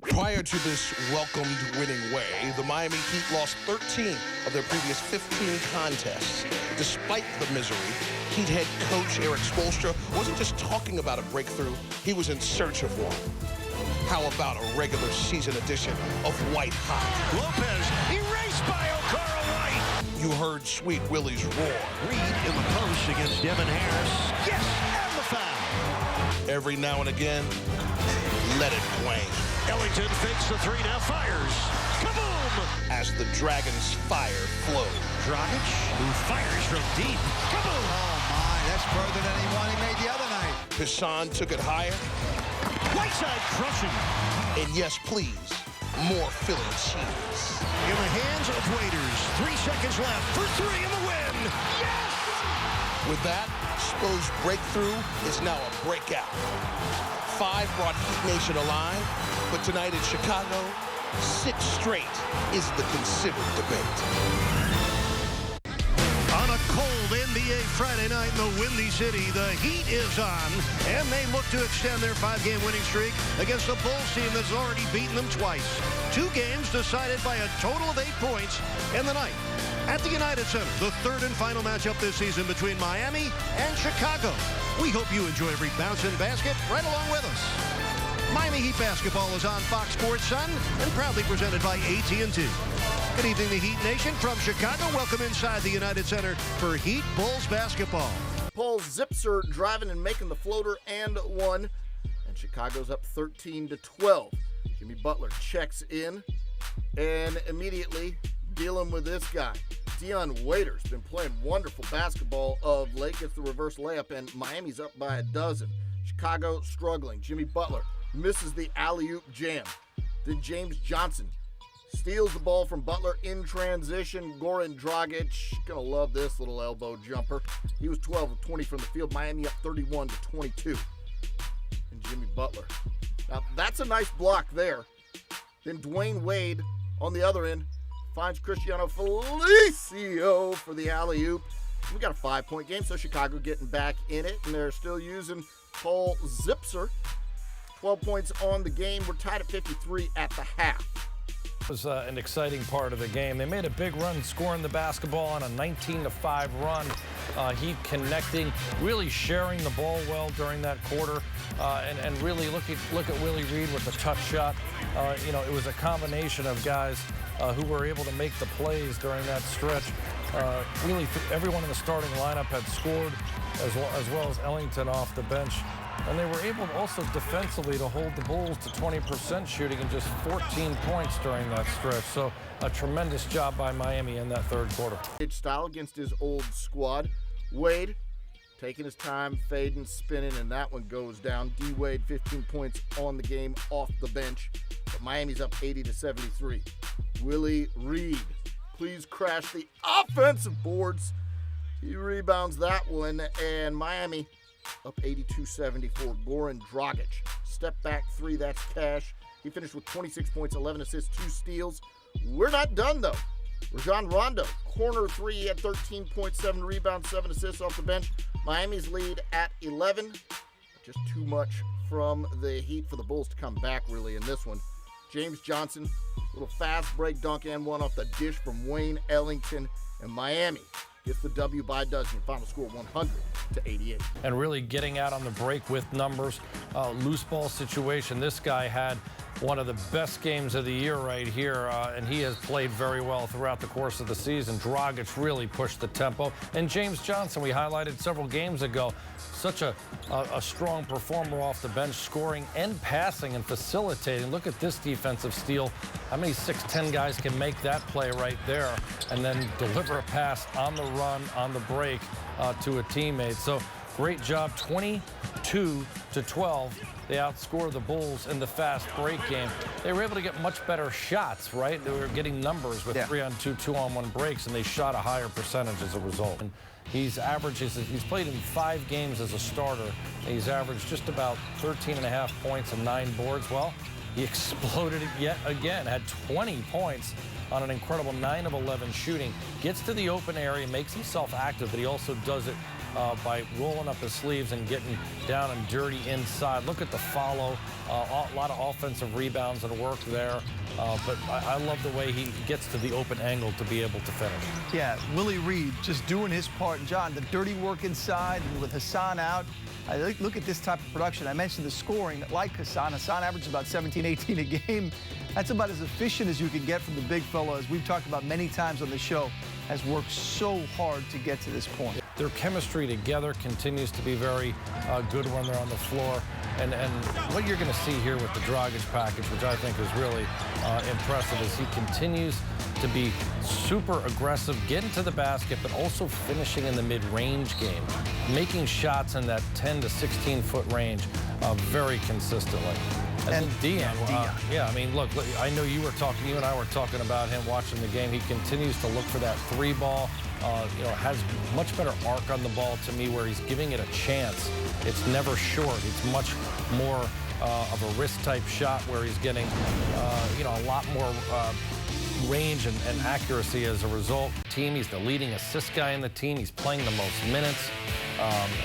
Prior to this welcomed winning way, the Miami Heat lost 13 of their previous 15 contests. Despite the misery, Heat head coach Eric Spoelstra wasn't just talking about a breakthrough, he was in search of one. How about a regular season edition of White Hot? Lopez erased by Okara White. You heard Sweet Willie's roar. Reed in the post against Devin Harris. Yes, and the foul. Every now and again, let it wane. Ellington fakes the three, now fires. Kaboom! As the Dragons' fire flowed. Dragic, who fires from deep. Kaboom! Oh my, that's further than he made the other night. Hassan took it higher. Whiteside crushing. And yes, please, more Philly cheese. In the hands of Waiters. 3 seconds left for three in the win. Yes! With that, Spo's breakthrough is now a breakout. 5 brought Heat Nation alive, but tonight in Chicago, 6 straight is the considered debate. On a cold NBA Friday night in the Windy City, the Heat is on, and they look to extend their 5-game winning streak against a Bulls team that's already beaten them twice. 2 games decided by a total of 8 points in the night. At the United Center, the third and final matchup this season between Miami and Chicago. We hope you enjoy every bounce and basket right along with us. Miami Heat basketball is on Fox Sports Sun and proudly presented by AT&T. Good evening, the Heat Nation from Chicago. Welcome inside the United Center for Heat Bulls basketball. Paul Zipser driving and making the floater and one. And Chicago's up 13-12. Jimmy Butler checks in and immediately dealing with this guy. Dion Waiters been playing wonderful basketball of late. Gets the reverse layup, and Miami's up by a dozen. Chicago struggling. Jimmy Butler misses the alley-oop jam. Then James Johnson steals the ball from Butler in transition. Goran Dragic, gonna love this little elbow jumper. He was 12 of 20 from the field. Miami up 31-22. And Jimmy Butler. Now, that's a nice block there. Then Dwayne Wade on the other end finds Cristiano Felicio for the alley-oop. We got a 5-point game, so Chicago getting back in it, and they're still using Paul Zipser. 12 points on the game. We're tied at 53 at the half. It was an exciting part of the game. They made a big run scoring the basketball on a 19-5 run. Heat connecting, really sharing the ball well during that quarter, and really look at Willie Reed with the touch shot. It was a combination of guys who were able to make the plays during that stretch. Really, everyone in the starting lineup had scored, as well as Ellington off the bench. And they were able also defensively to hold the Bulls to 20% shooting and just 14 points during that stretch. So a tremendous job by Miami in that third quarter. Style against his old squad. Wade taking his time, fading, spinning, and that one goes down. D. Wade, 15 points on the game off the bench. But Miami's up 80-73. Willie Reed, please crash the offensive boards. He rebounds that one, and Miami up 82-74. Goran Dragic, step back 3, that's cash. He finished with 26 points, 11 assists, 2 steals. We're not done, though. Rajon Rondo, corner 3, he had 13 points, 7 rebounds, 7 assists off the bench. Miami's lead at 11. Just too much from the Heat for the Bulls to come back, really, in this one. James Johnson, little fast break dunk and one off the dish from Wayne Ellington, and Miami gets the W by a dozen. Final score 100-88. And really getting out on the break with numbers. Loose ball situation. This guy had one of the best games of the year right here, and he has played very well throughout the course of the season. Dragic really pushed the tempo. And James Johnson, we highlighted several games ago, such a strong performer off the bench, scoring and passing and facilitating. Look at this defensive steal. How many 6'10" guys can make that play right there and then deliver a pass on the run, on the break to a teammate? So great job, 22-12. They outscored the Bulls in the fast break game. They were able to get much better shots, right? They were getting numbers with 3-on-2, 2-on-1 breaks, and they shot a higher percentage as a result. And he's played in 5 games as a starter, and he's averaged just about 13.5 points and 9 boards. Well, he exploded it yet again, had 20 points on an incredible 9 of 11 shooting. Gets to the open area, makes himself active, but he also does it by rolling up his sleeves and getting down and dirty inside. Look at the follow. A lot of offensive rebounds and work there. But I love the way he gets to the open angle to be able to finish. Yeah, Willie Reed just doing his part. And John, the dirty work inside and with Hassan out. Look at this type of production. I mentioned the scoring. Like Hassan averages about 17, 18 a game. That's about as efficient as you can get from the big fella, as we've talked about many times on the show, has worked so hard to get to this point. Their chemistry together continues to be very good when they're on the floor. And what you're going to see here with the Dragic package, which I think is really impressive, is he continues to be super aggressive, getting to the basket, but also finishing in the mid-range game, making shots in that 10 to 16-foot range very consistently. And Dion, yeah, I mean, look, I know you and I were talking about him watching the game. He continues to look for that three ball. Has much better arc on the ball to me, where he's giving it a chance. It's never short. It's much more of a wrist type shot, where he's getting, a lot more range and accuracy as a result. He's the leading assist guy in the team. He's playing the most minutes.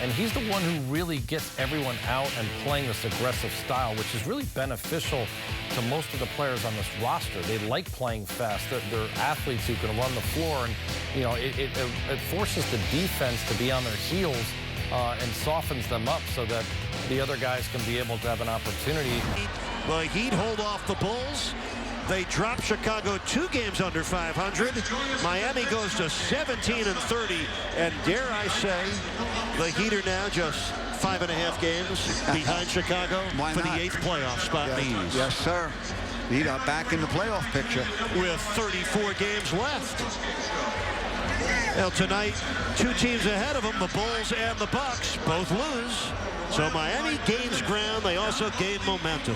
And he's the one who really gets everyone out and playing this aggressive style, which is really beneficial to most of the players on this roster. They like playing fast. They're athletes who can run the floor, and it forces the defense to be on their heels and softens them up so that the other guys can be able to have an opportunity. The Heat hold off the Bulls. They drop Chicago 2 games under 500. Miami goes to 17-30. And dare I say, the Heat are now just 5.5 games behind Chicago for the 8th playoff spot in the East. Yes, sir. Heat are back in the playoff picture. With 34 games left. Well, tonight, 2 teams ahead of them, the Bulls and the Bucks, both lose. So Miami gains ground. They also gain momentum.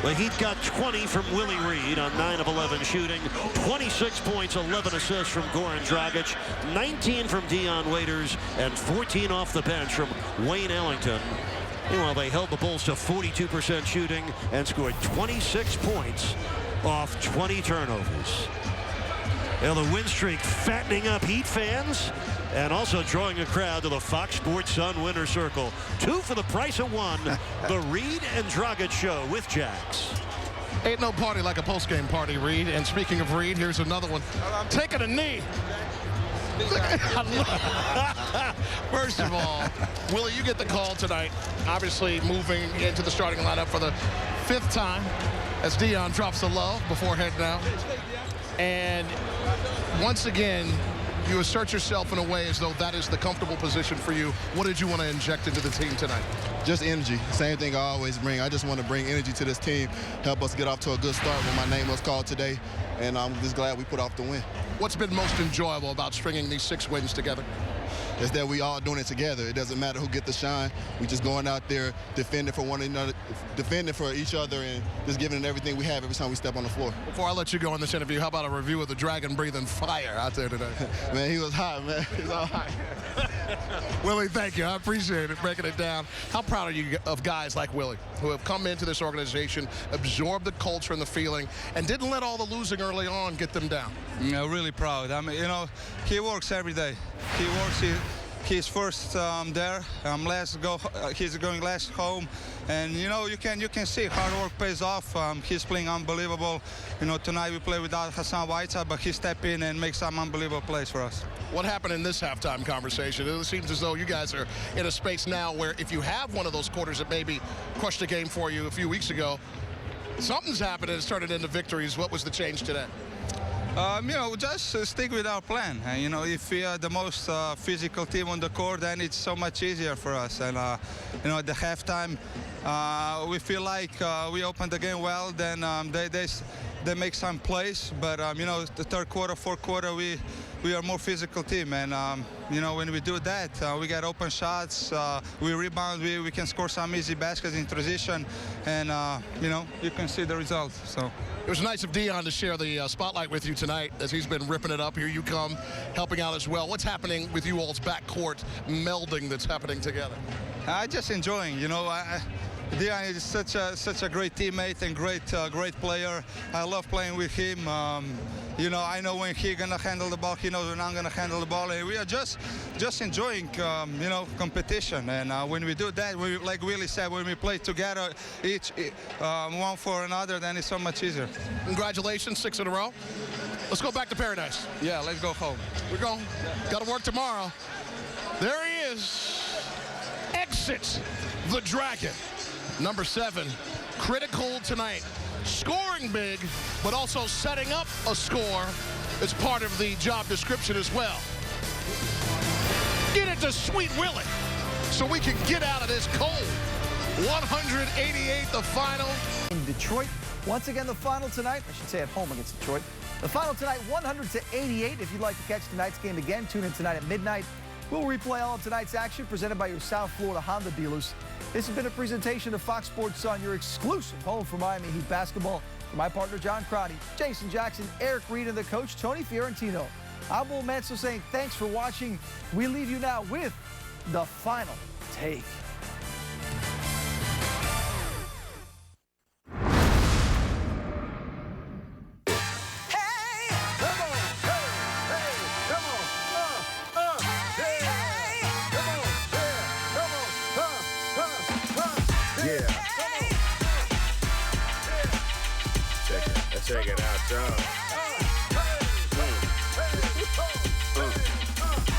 The Heat got 20 from Willie Reed on 9 of 11 shooting, 26 points, 11 assists from Goran Dragic, 19 from Dion Waiters, and 14 off the bench from Wayne Ellington. Meanwhile, they held the Bulls to 42% shooting and scored 26 points off 20 turnovers. Now the win streak fattening up Heat fans and also drawing a crowd to the Fox Sports Sun Winner Circle. 2 for the price of 1. The Reed and Dragic Show with Jax. Ain't no party like a post-game party, Reed. And speaking of Reed, here's another one. Taking a knee. First of all, Willie, you get the call tonight. Obviously moving into the starting lineup for the 5th time as Dion drops the low before heading out. And once again, you assert yourself in a way as though that is the comfortable position for you. What did you want to inject into the team tonight? Just energy. Same thing I always bring. I just want to bring energy to this team, help us get off to a good start when my name was called today, and I'm just glad we put off the win. What's been most enjoyable about stringing these 6 wins together? Is that we all doing it together. It doesn't matter who gets the shine. We just going out there defending for one another, defending for each other, and just giving it everything we have every time we step on the floor. Before I let you go on this interview, how about a review of the Dragon breathing fire out there today? Man, he was hot, man. He was all hot. Willie, thank you. I appreciate it, breaking it down. How proud are you of guys like Willie, who have come into this organization, absorbed the culture and the feeling, and didn't let all the losing early on get them down? Yeah, really proud. I mean, he works every day. He works. He's first there. He's going last home, and you can see hard work pays off. He's playing unbelievable. Tonight we play without Hassan Whiteside, but he stepped in and makes some unbelievable plays for us. What happened in this halftime conversation? It seems as though you guys are in a space now where if you have one of those quarters that maybe crushed a game for you a few weeks ago, something's happened and it's turned into victories. What was the change today? Just stick with our plan. If we are the most physical team on the court, then it's so much easier for us. And, at the halftime, we feel like we opened the game well. Then they make some plays. But, the third quarter, fourth quarter, we are more physical team. And, when we do that, we get open shots, we rebound, we can score some easy baskets in transition. And, you can see the results. So. It was nice of Dion to share the spotlight with you tonight as he's been ripping it up. Here you come, helping out as well. What's happening with you all's backcourt melding that's happening together? I just enjoying, Dion is such a great teammate and great player. I love playing with him. You know, I know when he's gonna handle the ball. He knows when I'm gonna handle the ball, and we are just enjoying, you know, competition. And when we do that, we, like Willie said, when we play together, each one for another, then it's so much easier. Congratulations, 6 in a row. Let's go back to paradise. Yeah, let's go home. We're going. Got to work tomorrow. There he is. Exits the Dragon. Number 7. Critical tonight. Scoring big, but also setting up a score is part of the job description as well. Get it to Sweet Willie so we can get out of this cold. 188 the final. In Detroit, once again the final tonight. I should say at home against Detroit. The final tonight, 100-88. If you'd like to catch tonight's game again, tune in tonight at midnight. We'll replay all of tonight's action presented by your South Florida Honda dealers. This has been a presentation of Fox Sports Sun, your exclusive home for Miami Heat basketball. For my partner, John Crotty, Jason Jackson, Eric Reed, and the coach, Tony Fiorentino. I'm Will Manso saying thanks for watching. We leave you now with the final take. Check it out, y'all.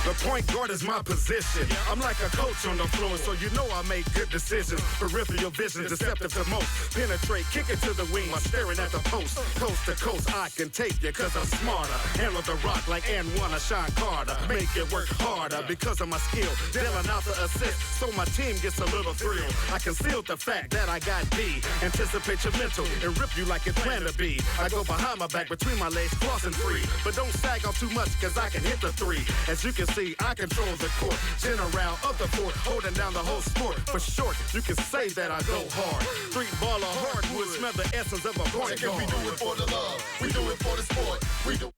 The point guard is my position. I'm like a coach on the floor, so you know I make good decisions. Peripheral vision, deceptive to most. Penetrate, kick it to the wing while staring at the post. Coast to coast, I can take you cause I'm smarter. Handle the rock like N1 or Sean Carter. Make it work harder because of my skill. Dealing out the assist, so my team gets a little thrill. I conceal the fact that I got D. Anticipate your mental and rip you like it planned to be. I go behind my back, between my legs, crossing free. But don't sag on too much cause I can hit the 3. As you can see, I control the court. General of the fort, holding down the whole sport. For short, you can say that I go hard. Street baller, hardwood, smell the essence of a point guard. We do it for the love, we do it for the sport. We do